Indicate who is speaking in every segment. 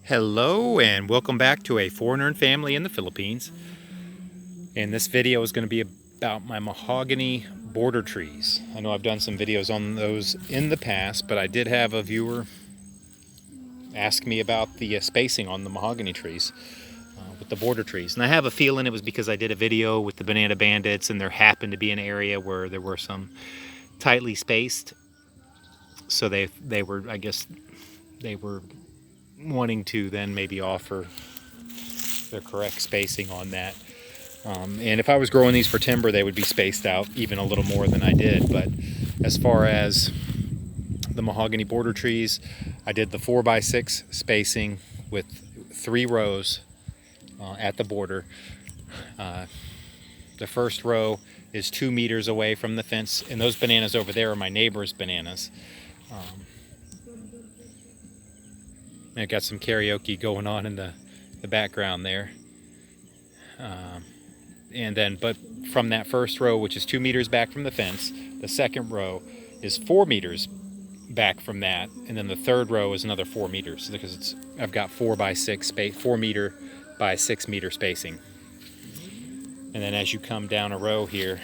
Speaker 1: Hello and welcome back to a foreigner and family in the Philippines. And this video is going to be about my mahogany border trees. I know I've done some videos on those in the past, but I did have a viewer ask me about the spacing on the mahogany trees with the border trees. And I have a feeling it was because I did a video with the banana bandits and there happened to be an area where there were some tightly spaced. So they were, I guess, they were wanting to then maybe offer the correct spacing on that. And if I was growing these for timber, they would be spaced out even a little more than I did. But as far as the mahogany border trees, I did the 4x6 spacing with 3 rows at the border. The first row is 2 meters away from the fence, and those bananas over there are my neighbor's bananas. I've got some karaoke going on in the background there. But from that first row, which is 2 meters back from the fence, the second row is 4 meters back from that, and then the third row is another 4 meters because I've got 4 meter by 6 meter spacing. And then as you come down a row here,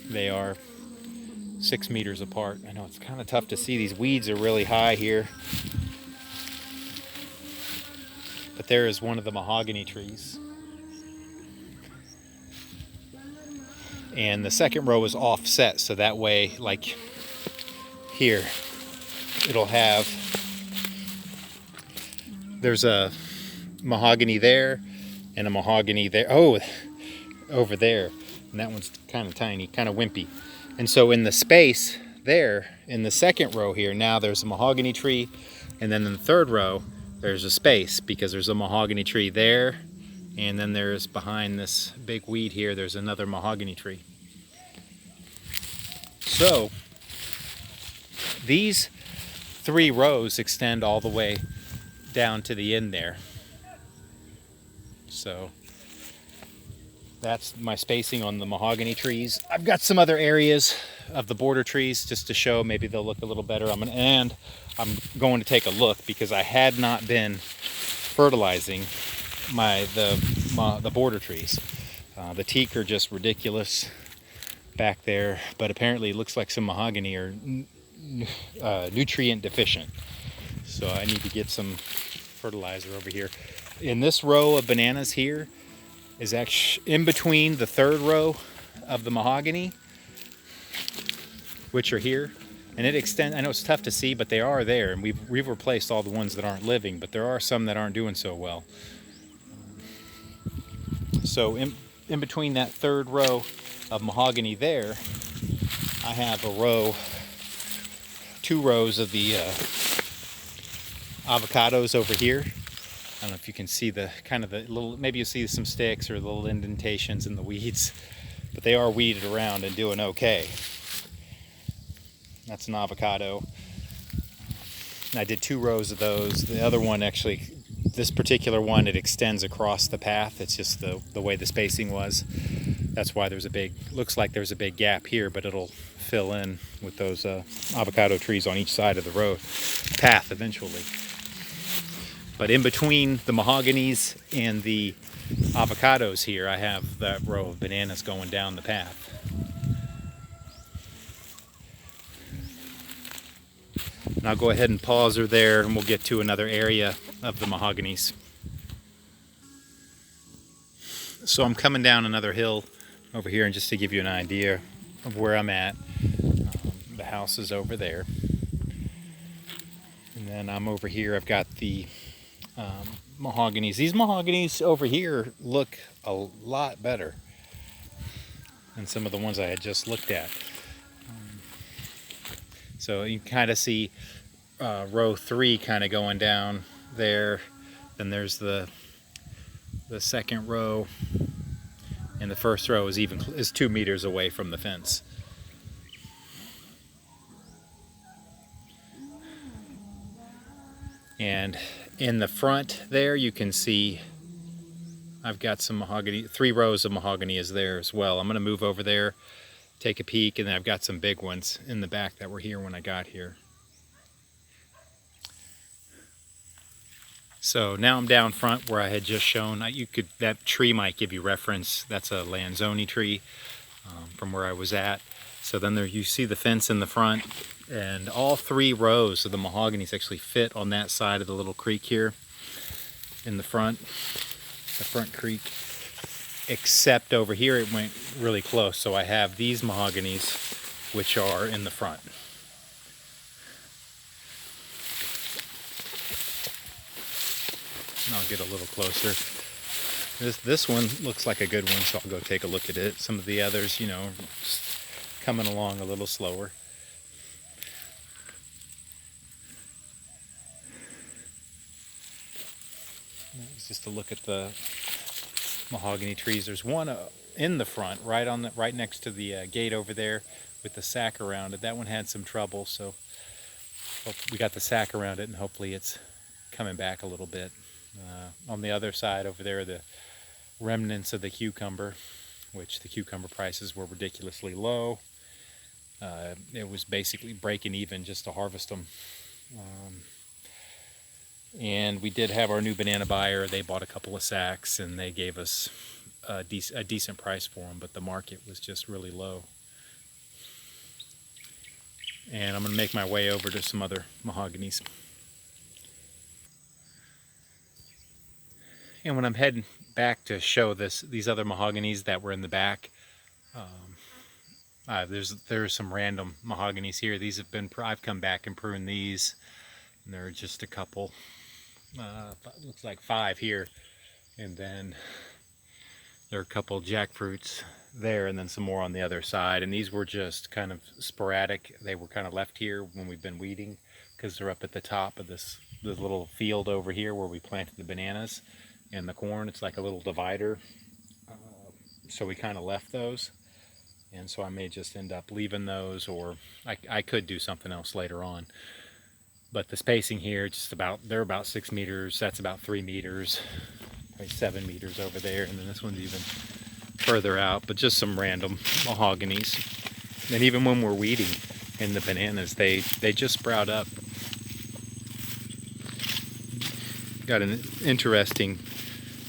Speaker 1: they are 6 meters apart. I know it's kind of tough to see. These weeds are really high here. But there is one of the mahogany trees. And the second row is offset, so that way, like here, it'll have, there's a mahogany there and a mahogany there. Oh, over there. And that one's kind of tiny, kind of wimpy. And so in the space there, in the second row here, now there's a mahogany tree. And then in the third row, there's a space because there's a mahogany tree there. And then there's behind this big weed here, there's another mahogany tree. So these 3 rows extend all the way down to the end there. So that's my spacing on the mahogany trees. I've got some other areas of the border trees just to show maybe they'll look a little better. I'm going to take a look because I had not been fertilizing the border trees. The teak are just ridiculous back there, but apparently it looks like some mahogany are nutrient deficient. So I need to get some fertilizer over here. In this row of bananas here is actually in between the third row of the mahogany, which are here. And it extends, I know it's tough to see, but they are there. And we've replaced all the ones that aren't living, but there are some that aren't doing so well. So in between that third row of mahogany there, I have 2 rows of the avocados over here. I don't know if you can see the kind of the little, maybe you see some sticks or little indentations in the weeds, but they are weeded around and doing okay. That's an avocado. And I did 2 rows of those. The other one actually, this particular one, it extends across the path. It's just the way the spacing was. That's why looks like there's a big gap here, but it'll fill in with those avocado trees on each side of the path eventually. But in between the mahoganies and the avocados here, I have that row of bananas going down the path. And I'll go ahead and pause her there and we'll get to another area of the mahoganies. So I'm coming down another hill over here, and just to give you an idea of where I'm at, the house is over there. And then I'm over here, I've got the mahoganies. These mahoganies over here look a lot better than some of the ones I had just looked at. So you can kind of see row 3 kind of going down there. Then there's the second row, and the first row is 2 meters away from the fence. And in the front there, you can see I've got some mahogany. 3 rows of mahogany is there as well. I'm going to move over there, take a peek, and then I've got some big ones in the back that were here when I got here. So now I'm down front where I had just shown. That tree might give you reference. That's a Lanzoni tree from where I was at. So then there you see the fence in the front, and all 3 rows of the mahoganies actually fit on that side of the little creek here in the front creek, except over here it went really close. So I have these mahoganies which are in the front. And I'll get a little closer. This one looks like a good one, so I'll go take a look at it. Some of the others, you know, coming along a little slower. It's just a look at the mahogany trees. There's one in the front, right next to the gate over there, with the sack around it. That one had some trouble, so we got the sack around it, and hopefully it's coming back a little bit. On the other side over there, the remnants of the cucumber, which the cucumber prices were ridiculously low. It was basically breaking even just to harvest them. And we did have our new banana buyer. They bought a couple of sacks and they gave us a decent price for them, but the market was just really low. And I'm going to make my way over to some other mahoganies. And when I'm heading back to show these other mahoganies that were in the back, there's some random mahoganies here. These have been, I've come back and pruned these, and there are just a couple. Looks like 5 here, and then there are a couple jackfruits there, and then some more on the other side. And these were just kind of sporadic. They were kind of left here when we've been weeding, because they're up at the top of this little field over here where we planted the bananas and the corn. It's like a little divider, so we kind of left those, and so I may just end up leaving those, or I could do something else later on. But the spacing here, they're about 6 meters. That's about 3 meters, probably 7 meters over there, and then this one's even further out. But just some random mahoganies. And even when we're weeding in the bananas, they just sprout up. Got an interesting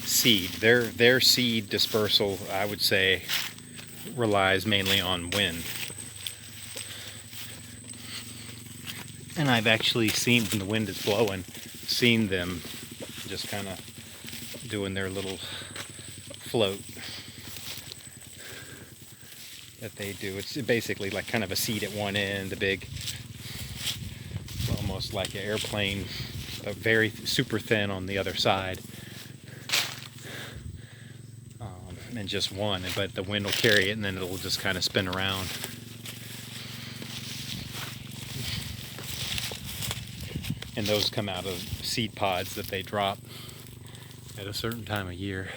Speaker 1: seed. Their seed dispersal, I would say, relies mainly on wind. And I've actually seen, when the wind is blowing, seen them just kind of doing their little float that they do. It's basically like kind of a seed at one end, a big, almost like an airplane, but very super thin on the other side. And just one, but the wind will carry it, and then it'll just kind of spin around. And those come out of seed pods that they drop at a certain time of year.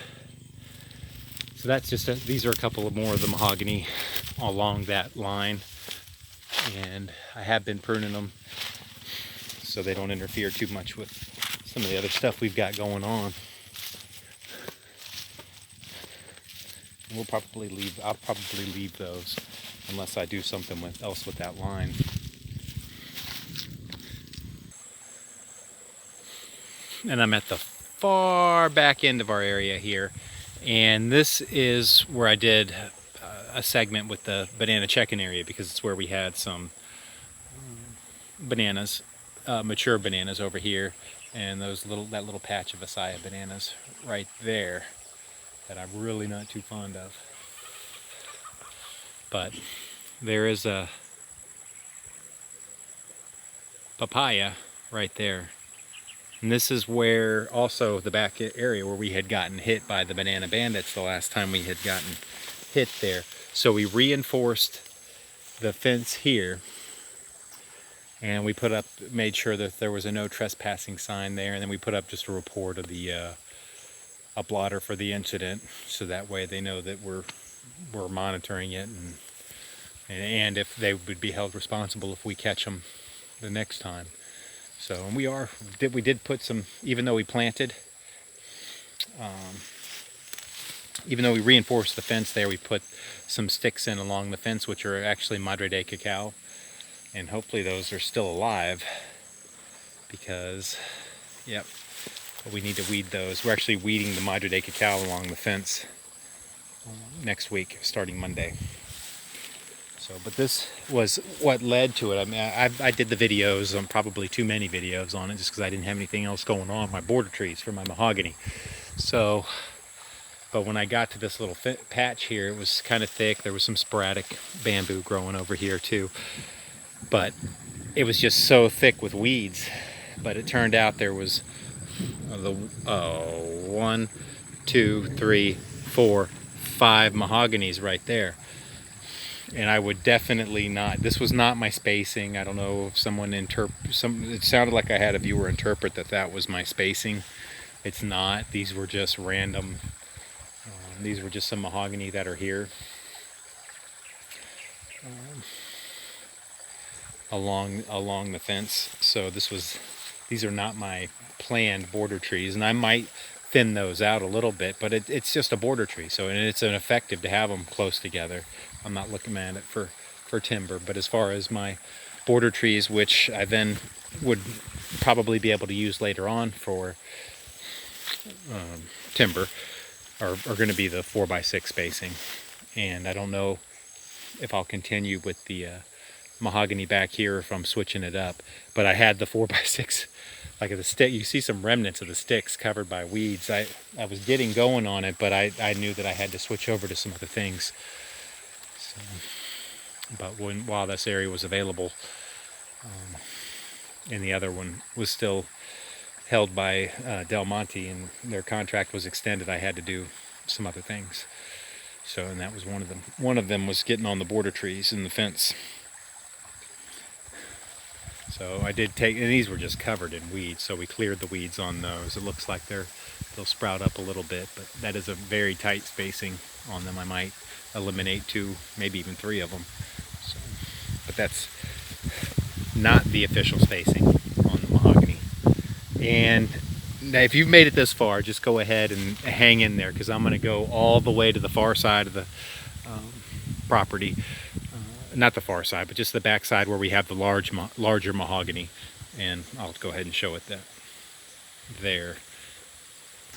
Speaker 1: So that's just these are a couple of more of the mahogany along that line, and I have been pruning them so they don't interfere too much with some of the other stuff we've got going on. I'll probably leave those unless I do something else with that line. And I'm at the far back end of our area here, and this is where I did a segment with the banana check-in area, because it's where we had some bananas, mature bananas over here, and that little patch of acai bananas right there that I'm really not too fond of. But there is a papaya right there. And this is where also the back area where we had gotten hit by the banana bandits the last time we had gotten hit there. So we reinforced the fence here, and we made sure that there was a no trespassing sign there, and then we put up just a report of the a blotter for the incident, so that way they know that we're monitoring it, and if they would be held responsible if we catch them the next time. So, and we did put some, even though we planted, even though we reinforced the fence there, we put some sticks in along the fence, which are actually Madre de Cacao, and hopefully those are still alive, because, yep, But we need to weed those. We're actually weeding the Madre de Cacao along the fence next week, starting Monday. So, but this was what led to it. I mean, I did the videos, probably too many videos on it, just because I didn't have anything else going on. My border trees for my mahogany. So, but when I got to this little patch here, it was kind of thick. There was some sporadic bamboo growing over here too, but it was just so thick with weeds. But it turned out there was 1, 2, 3, 4, 5 mahoganies right there. And I would definitely not, this was not my spacing. I don't know if someone it sounded like I had a viewer interpret that was my spacing. It's not. These were just random. These were just some mahogany that are here along the fence. So these are not my planned border trees, and I might thin those out a little bit, but it's just a border tree, so and it's ineffective to have them close together. I'm not looking at it for timber, but as far as my border trees, which I then would probably be able to use later on for timber, are going to be the 4x6 spacing. And I don't know if I'll continue with the mahogany back here if I'm switching it up, but I had the 4x6, like the stick, you see some remnants of the sticks covered by weeds. I was getting going on it, but I knew that I had to switch over to some other things. So, but while this area was available, and the other one was still held by Del Monte and their contract was extended, I had to do some other things. So, and that was one of them. One of them was getting on the border trees in the fence. So I did take, and these were just covered in weeds, so we cleared the weeds on those. It looks like they'll sprout up a little bit, but that is a very tight spacing on them. I might eliminate 2, maybe even 3 of them. So, but that's not the official spacing on the mahogany. And now if you've made it this far, just go ahead and hang in there, because I'm going to go all the way to the far side of the property. Not the far side, but just the back side where we have the larger mahogany, and I'll go ahead and show it there.